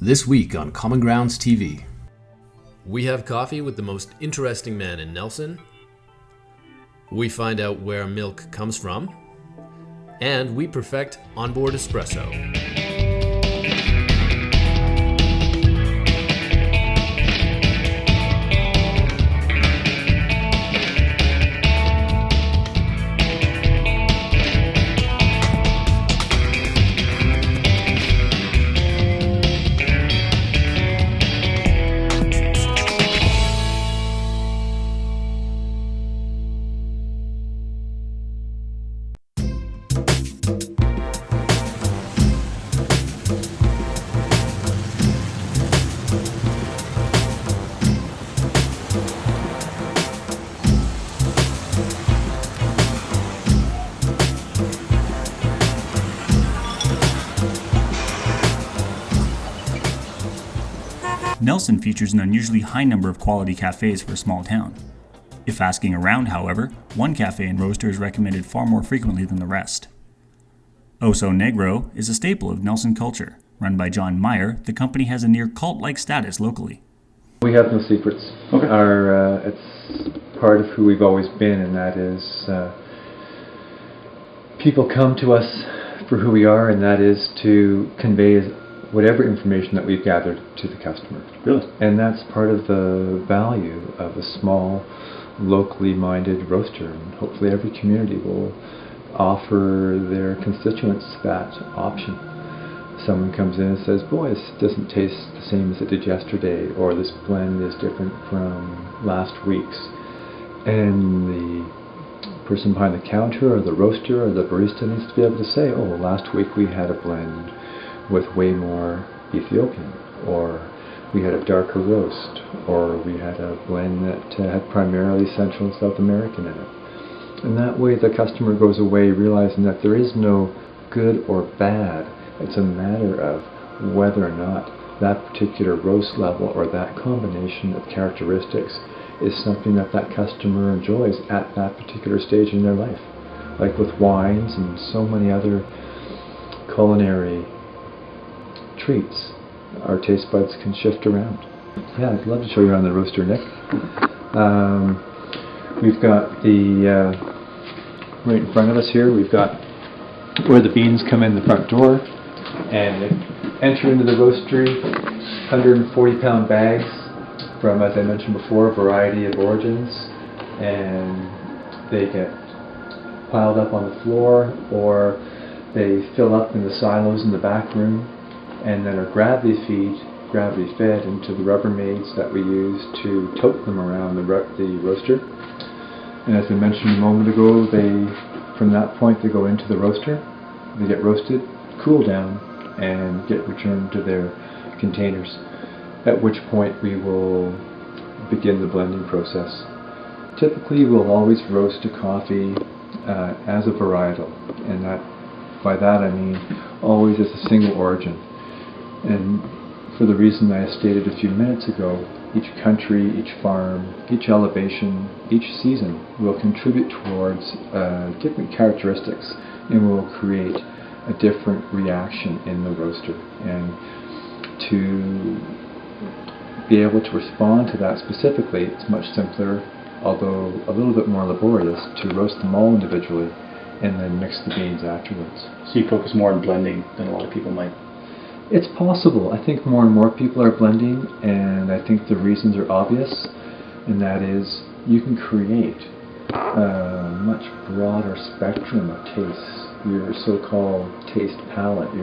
This week on Common Grounds TV. We have coffee with the most interesting man in Nelson. We find out where milk comes from. And we perfect onboard espresso. Nelson features an unusually high number of quality cafes for a small town. If asking around, however, one cafe and roaster is recommended far more frequently than the rest. Oso Negro is a staple of Nelson culture. Run by John Meyer, the company has a near cult-like status locally. We have no secrets. Okay. It's part of who we've always been, and that is people come to us for who we are, and that is to convey whatever information that we've gathered to the customer. Really? And that's part of the value of a small, locally minded roaster. And hopefully every community will offer their constituents that option. Someone comes in and says, boy, this doesn't taste the same as it did yesterday, or this blend is different from last week's. And the person behind the counter or the roaster or the barista needs to be able to say, oh, last week we had a blend with way more Ethiopian, or we had a darker roast, or we had a blend that had primarily Central and South American in it. And that way the customer goes away realizing that there is no good or bad. It's a matter of whether or not that particular roast level or that combination of characteristics is something that that customer enjoys at that particular stage in their life. Like with wines and so many other culinary treats, our taste buds can shift around. Yeah, I'd love to show you around the roaster, Nick. We've got the right in front of us here, we've got where the beans come in the front door and they enter into the roastery, 140-pound bags from, as I mentioned before, a variety of origins, and they get piled up on the floor, or they fill up in the silos in the back room, and then are gravity fed into the Rubbermaids that we use to tote them around the roaster. And as I mentioned a moment ago, from that point they go into the roaster, they get roasted, cool down, and get returned to their containers, at which point we will begin the blending process. Typically we'll always roast a coffee as a varietal, and by that I mean always as a single origin. And for the reason I stated a few minutes ago, each country, each farm, each elevation, each season will contribute towards different characteristics and will create a different reaction in the roaster. And to be able to respond to that specifically, it's much simpler, although a little bit more laborious, to roast them all individually and then mix the beans afterwards. So you focus more on blending than a lot of people might? It's possible. I think more and more people are blending, and I think the reasons are obvious, and that is you can create a much broader spectrum of tastes. Your so-called taste palette,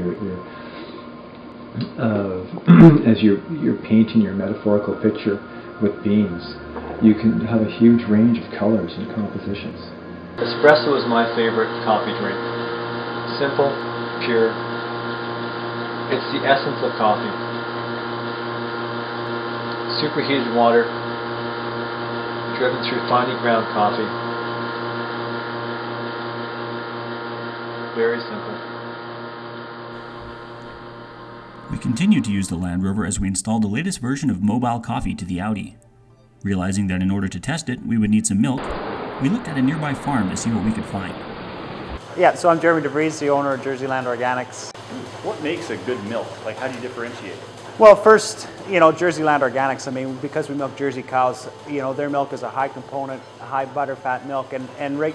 as you're painting your metaphorical picture with beans, you can have a huge range of colors and compositions. Espresso is my favorite coffee drink. Simple, pure. It's the essence of coffee. Superheated water, driven through finely ground coffee. Very simple. We continued to use the Land Rover as we installed the latest version of mobile coffee to the Audi. Realizing that in order to test it, we would need some milk, we looked at a nearby farm to see what we could find. Yeah, so I'm Jeremy DeVries, the owner of Jersey Land Organics. What makes a good milk? Like, how do you differentiate? Well, first, Jersey Land Organics, I mean, because we milk Jersey cows, their milk is a high component, a high butterfat milk, and right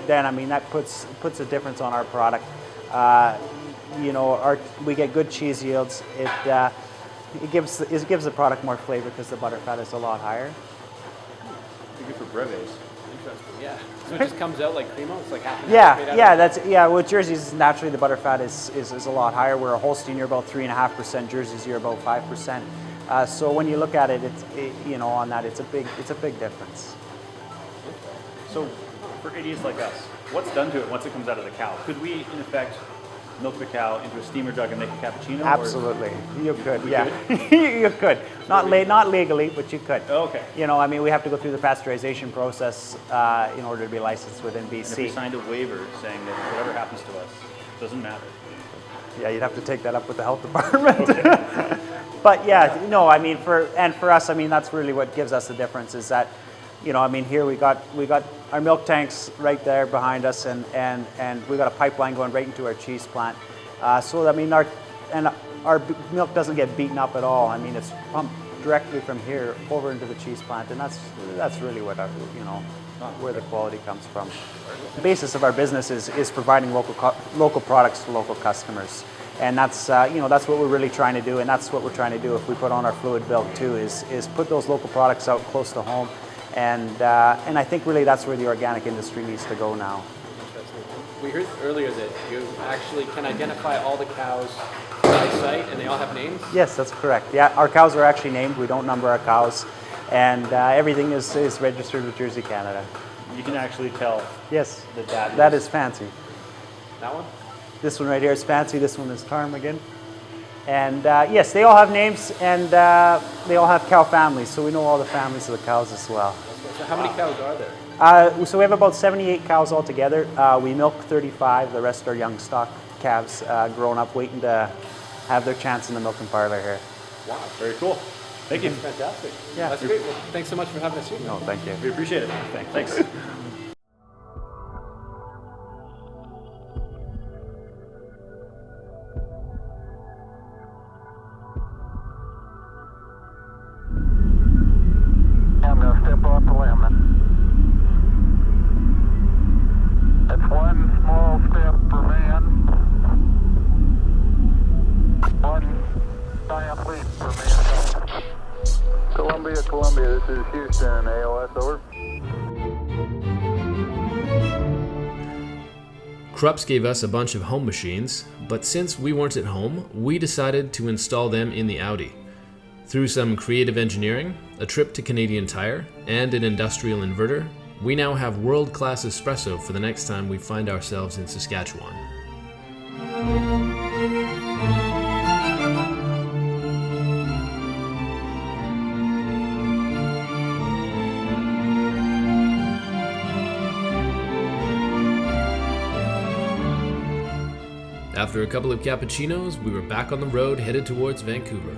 then, I mean, that puts a difference on our product. We get good cheese yields. It gives the product more flavor because the butterfat is a lot higher. Good for brevets. Interesting. Yeah. So it just comes out like Cremo. It's like half and half. Yeah. With Jerseys, naturally the butterfat is a lot higher. Where a Holstein, you're about 3.5%. Jerseys, you're about 5%. So when you look at it, on that, it's a big difference. So for idiots like us, what's done to it once it comes out of the cow? Could we, in effect, milk the cow into a steamer jug and make a cappuccino? Absolutely, you could. Yeah, you could. Not legally, but you could. Oh, okay. I mean, we have to go through the pasteurization process in order to be licensed within BC. And if we signed a waiver saying that whatever happens to us doesn't matter. Yeah, you'd have to take that up with the health department. Okay. But yeah, no, I mean, for us, I mean, that's really what gives us the difference is that, I mean, here we got our milk tanks right there behind us, and we got a pipeline going right into our cheese plant. So I mean, our milk doesn't get beaten up at all. I mean, it's pumped directly from here over into the cheese plant, and that's really what where the quality comes from. The basis of our business is providing local products to local customers. And that's that's what we're really trying to do, and that's what we're trying to do if we put on our fluid milk too, is put those local products out close to home, and I think really that's where the organic industry needs to go now. We heard earlier that you actually can identify all the cows by sight, and they all have names? Yes, that's correct. Yeah, our cows are actually named. We don't number our cows, and everything is registered with Jersey Canada. You can actually tell. Yes, that is Fancy. That one? This one right here is Fancy. This one is Ptarmigan. And yes, they all have names, and they all have cow families, so we know all the families of the cows as well. So how many cows are there? So we have about 78 cows altogether. We milk 35. The rest are young stock calves grown up, waiting to have their chance in the milking parlor here. Wow, Very cool. Thank you. that's fantastic. Yeah. That's great. Well, thanks so much for having us here. No, thank you. We appreciate it. Thanks. I'm going to step off the limb. That's one small step for man, one giant leap for mankind. Columbia, this is Houston, AOS, over. Krups gave us a bunch of home machines, but since we weren't at home, we decided to install them in the Audi. Through some creative engineering, a trip to Canadian Tire, and an industrial inverter, we now have world-class espresso for the next time we find ourselves in Saskatchewan. After a couple of cappuccinos, we were back on the road headed towards Vancouver.